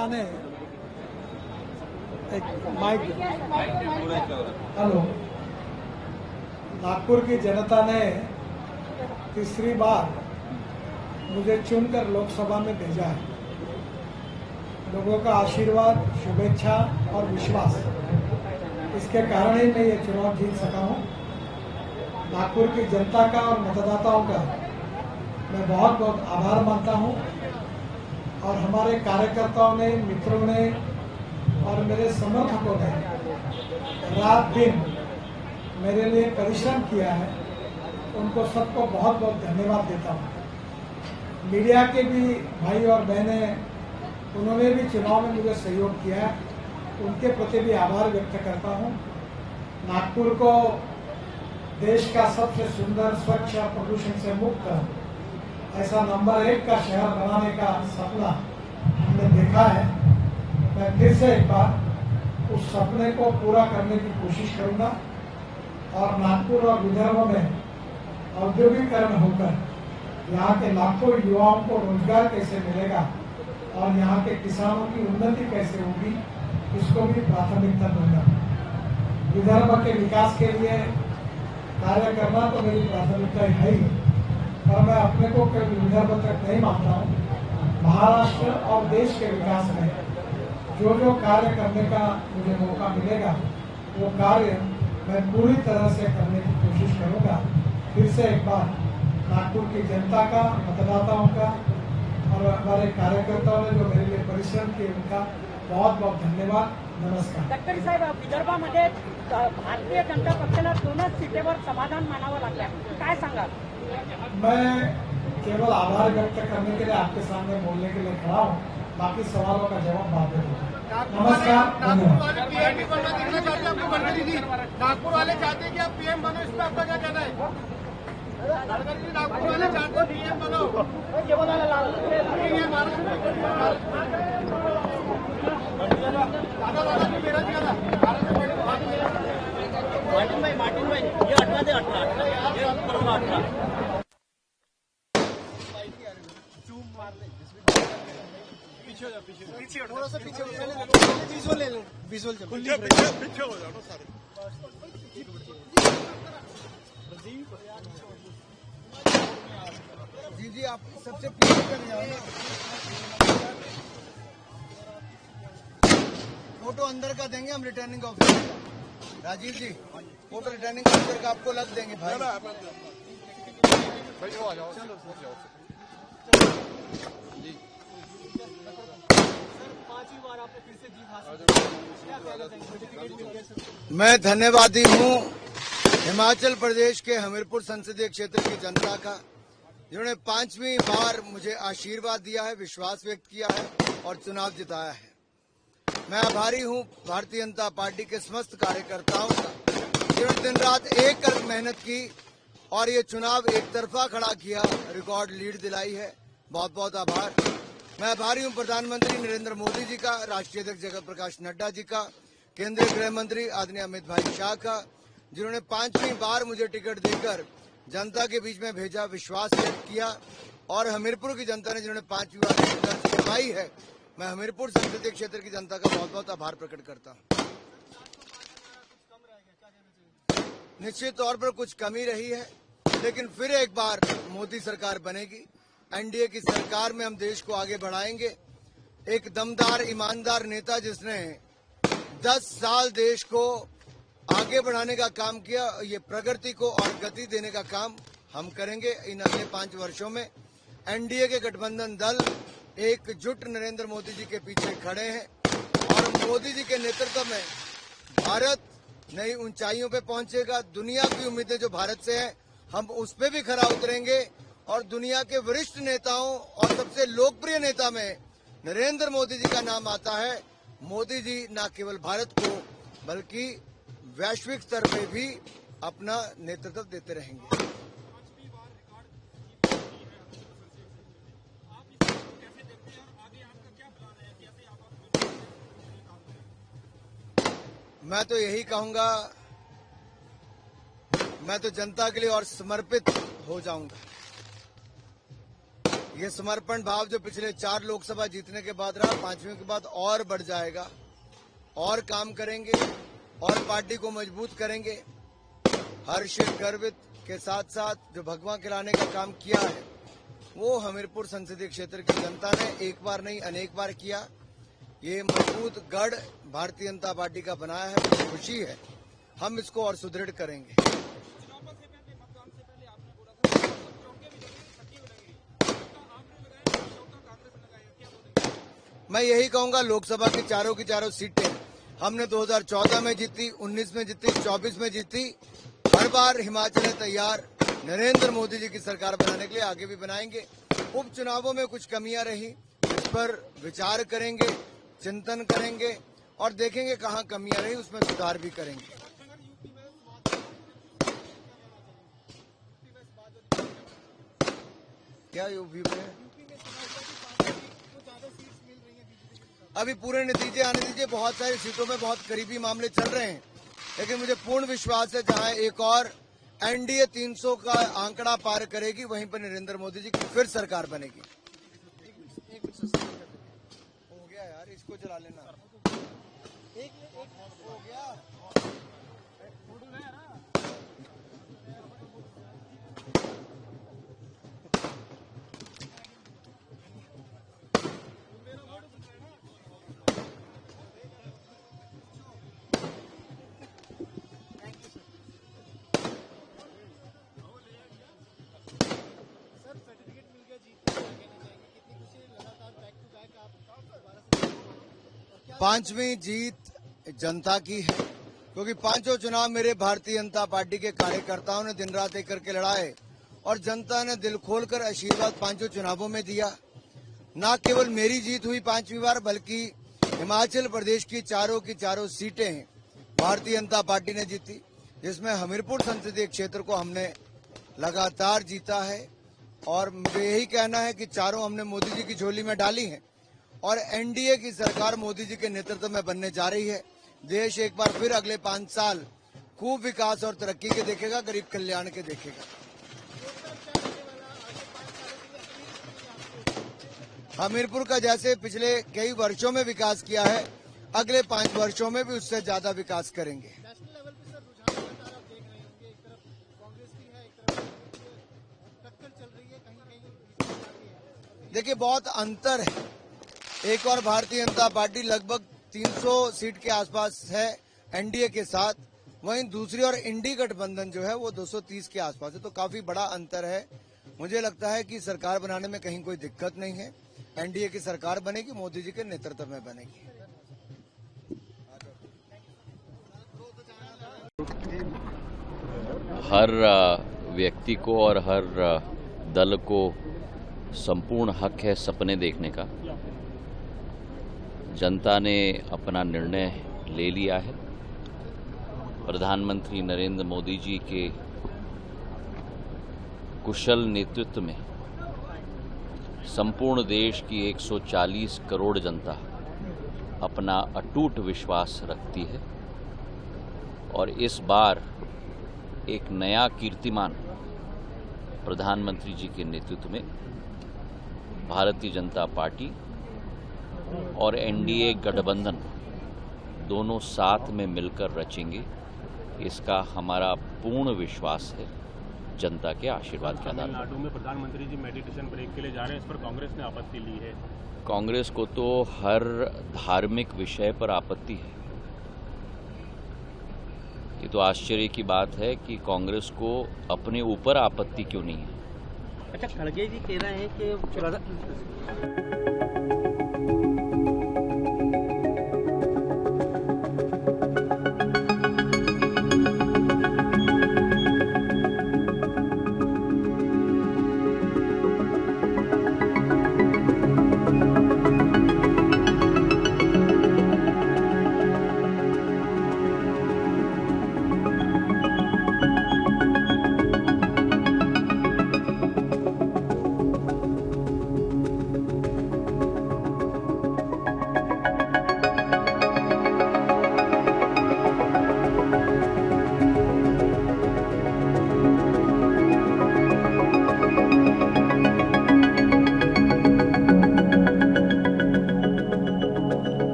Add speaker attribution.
Speaker 1: जनता ने एक mic, hello, Nagpur की जनता ने तीसरी बार मुझे चुनकर लोकसभा में भेजा है। लोगों का आशीर्वाद, शुभेच्छा और विश्वास, इसके कारण ही मैं ये चुनाव जीत सका हूँ। नागपुर की जनता का और मतदाताओं का मैं बहुत बहुत आभार मानता हूँ। और हमारे कार्यकर्ताओं ने, मित्रों ने और मेरे समर्थकों ने रात दिन मेरे लिए परिश्रम किया है। उनको सबको बहुत बहुत धन्यवाद देता हूँ। मीडिया के भी भाई और बहनें, उन्होंने भी चुनाव में मुझे सहयोग किया है, उनके प्रति भी आभार व्यक्त करता हूँ। नागपुर को देश का सबसे सुंदर, स्वच्छ और प्रदूषण से मुक्त ऐसा नंबर 1 का शहर बनाने का सपना हमने देखा है। मैं फिर से एक बार उस सपने को पूरा करने की कोशिश करूंगा और नागपुर और विदर्भ में औद्योगिकरण होकर यहाँ के लाखों युवाओं को रोजगार कैसे मिलेगा और यहाँ के किसानों की उन्नति कैसे होगी, इसको भी प्राथमिकता दूंगा। विदर्भ के विकास के लिए कार्य करना तो मेरी प्राथमिकता है ही, और मैं अपने को केवल विदर्भ तक नहीं मानता हूँ। महाराष्ट्र और देश के विकास में जो जो कार्य करने का मुझे मौका मिलेगा, वो कार्य मैं पूरी तरह से करने की कोशिश करूँगा। फिर से एक बार नागपुर की जनता का, मतदाताओं का और हमारे कार्यकर्ताओं ने जो मेरे लिए परिश्रम किए, उनका बहुत बहुत धन्यवाद। नमस्कार।
Speaker 2: गडकरी साहेब, विदर्भामध्ये भारतीय जनता पक्षाला 2च सीटेवर समाधान मानावं लागलं, काय सांगाल?
Speaker 1: मैं केवल आभार व्यक्त करने के लिए आपके सामने बोलने के लिए खड़ा हूँ। बाकी सवालों का जवाब बाद में दूंगा। नमस्कार, धन्यवाद।
Speaker 3: नागपुर वाले चाहते हैं कि आप पीएम बनो, इस पर आपका क्या कहना है? गडकरी जी, नागपुर वाले चाहते हैं पीएम बनो।
Speaker 2: मार्टिन भाई, ये 18 दे 18, ये 18।
Speaker 3: पीछे थोड़ा सा पीछे विजुअल ले लो, विजुअल पीछे हो जाओ सारे। जी आप सबसे पीछे कर जाओ ना, फोटो अंदर का देंगे हम रिटर्निंग ऑफिसर का। राजीव जी, फोटो रिटर्निंग ऑफिसर का आपको लग देंगे भाई। आ जाओ, चलो जी। मैं धन्यवादी हूँ हिमाचल प्रदेश के हमीरपुर संसदीय क्षेत्र की जनता का, जिन्होंने 5वीं बार मुझे आशीर्वाद दिया है, विश्वास व्यक्त किया है और चुनाव जिताया है। मैं आभारी हूँ भारतीय जनता पार्टी के समस्त कार्यकर्ताओं का, जिन्होंने दिन रात एक कर मेहनत की और ये चुनाव एक तरफा खड़ा किया, रिकॉर्ड लीड दिलाई है। बहुत बहुत आभार। मैं आभारी हूँ प्रधानमंत्री नरेंद्र मोदी जी का, राष्ट्रीय अध्यक्ष जगत प्रकाश नड्डा जी का, केंद्रीय गृह मंत्री आदरणीय अमित भाई शाह का, जिन्होंने 5वीं बार मुझे टिकट देकर जनता के बीच में भेजा, विश्वास व्यक्त किया। और हमीरपुर की जनता ने जिन्होंने 5वीं बार कमाई है, मैं हमीरपुर संसदीय क्षेत्र की जनता का बहुत बहुत आभार प्रकट करता हूँ। निश्चित तौर पर कुछ कमी रही है, लेकिन फिर एक बार मोदी सरकार बनेगी। एनडीए की सरकार में हम देश को आगे बढ़ाएंगे। एक दमदार, ईमानदार नेता जिसने 10 साल देश को आगे बढ़ाने का काम किया, ये प्रगति को और गति देने का काम हम करेंगे इन अगले 5 वर्षों में। एनडीए के गठबंधन दल एकजुट नरेंद्र मोदी जी के पीछे खड़े हैं और मोदी जी के नेतृत्व में भारत नई ऊंचाइयों पे पहुंचेगा। दुनिया की उम्मीदें जो भारत से हैं, हम उस पे भी खरा उतरेंगे और दुनिया के वरिष्ठ नेताओं और सबसे लोकप्रिय नेता में नरेंद्र मोदी जी का नाम आता है। मोदी जी न केवल भारत को बल्कि वैश्विक स्तर पे भी अपना नेतृत्व देते रहेंगे। मैं तो यही कहूंगा, मैं तो जनता के लिए और समर्पित हो जाऊंगा। ये समर्पण भाव जो पिछले 4 लोकसभा जीतने के बाद रहा, 5वीं के बाद और बढ़ जाएगा। और काम करेंगे और पार्टी को मजबूत करेंगे। हर्षित गर्वित के साथ साथ जो भगवा खिलाने का काम किया है वो हमीरपुर संसदीय क्षेत्र की जनता ने एक बार नहीं अनेक बार किया। ये मजबूत गढ़ भारतीय जनता पार्टी का बनाया है, मुझे खुशी है। हम इसको और सुदृढ़ करेंगे। मैं यही कहूंगा, लोकसभा की चारों सीटें हमने 2014 में जीती, 19 में जीती, 24 में जीती। हर बार हिमाचल है तैयार नरेंद्र मोदी जी की सरकार बनाने के लिए, आगे भी बनाएंगे। उपचुनावों में कुछ कमियां रही, इस पर विचार करेंगे, चिंतन करेंगे और देखेंगे कहां कमियां रही, उसमें सुधार भी करेंगे। क्या यूपी में अभी पूरे नतीजे आने दीजिए। बहुत सारी सीटों में बहुत करीबी मामले चल रहे हैं, लेकिन मुझे पूर्ण विश्वास है जहां एक और एनडीए 300 का आंकड़ा पार करेगी, वहीं पर नरेंद्र मोदी जी की फिर सरकार बनेगी। हो गया यार, इसको चला लेना। हो गया। पांचवी जीत जनता की है, क्योंकि पांचों चुनाव मेरे भारतीय जनता पार्टी के कार्यकर्ताओं ने दिन रात एक करके लड़ाए और जनता ने दिल खोलकर आशीर्वाद पांचों चुनावों में दिया। न केवल मेरी जीत हुई 5वीं बार, बल्कि हिमाचल प्रदेश की चारों सीटें भारतीय जनता पार्टी ने जीती, जिसमें हमीरपुर संसदीय क्षेत्र को हमने लगातार जीता है। और मुझे यही कहना है कि चारों हमने मोदी जी की झोली में डाली हैं और एनडीए की सरकार मोदी जी के नेतृत्व में बनने जा रही है। देश एक बार फिर अगले 5 साल खूब विकास और तरक्की के देखेगा, गरीब कल्याण के देखेगा। हमीरपुर का जैसे पिछले कई वर्षों में विकास किया है, अगले 5 वर्षों में भी उससे ज्यादा विकास करेंगे। देखिए, बहुत अंतर है। एक और भारतीय जनता पार्टी लगभग 300 सीट के आसपास है एनडीए के साथ, वहीं दूसरी और इंडी गठबंधन जो है वो 230 के आसपास है, तो काफी बड़ा अंतर है। मुझे लगता है कि सरकार बनाने में कहीं कोई दिक्कत नहीं है। एनडीए की सरकार बनेगी, मोदी जी के नेतृत्व में बनेगी।
Speaker 4: हर व्यक्ति को और हर दल को संपूर्ण हक है सपने देखने का। जनता ने अपना निर्णय ले लिया है। प्रधानमंत्री नरेंद्र मोदी जी के कुशल नेतृत्व में संपूर्ण देश की 140 करोड़ जनता अपना अटूट विश्वास रखती है और इस बार एक नया कीर्तिमान प्रधानमंत्री जी के नेतृत्व में भारतीय जनता पार्टी और एनडीए गठबंधन दोनों साथ में मिलकर रचेंगे, इसका हमारा पूर्ण विश्वास है जनता के आशीर्वाद के आधार पर।
Speaker 5: तमिलनाडु में प्रधानमंत्री जी मेडिटेशन ब्रेक के लिए जा रहे हैं, इस पर कांग्रेस ने आपत्ति ली है।
Speaker 4: कांग्रेस को तो हर धार्मिक विषय पर आपत्ति है। ये तो आश्चर्य की बात है कि कांग्रेस को अपने ऊपर आपत्ति क्यों नहीं है।
Speaker 6: अच्छा, खड़गे जी कह रहे हैं कि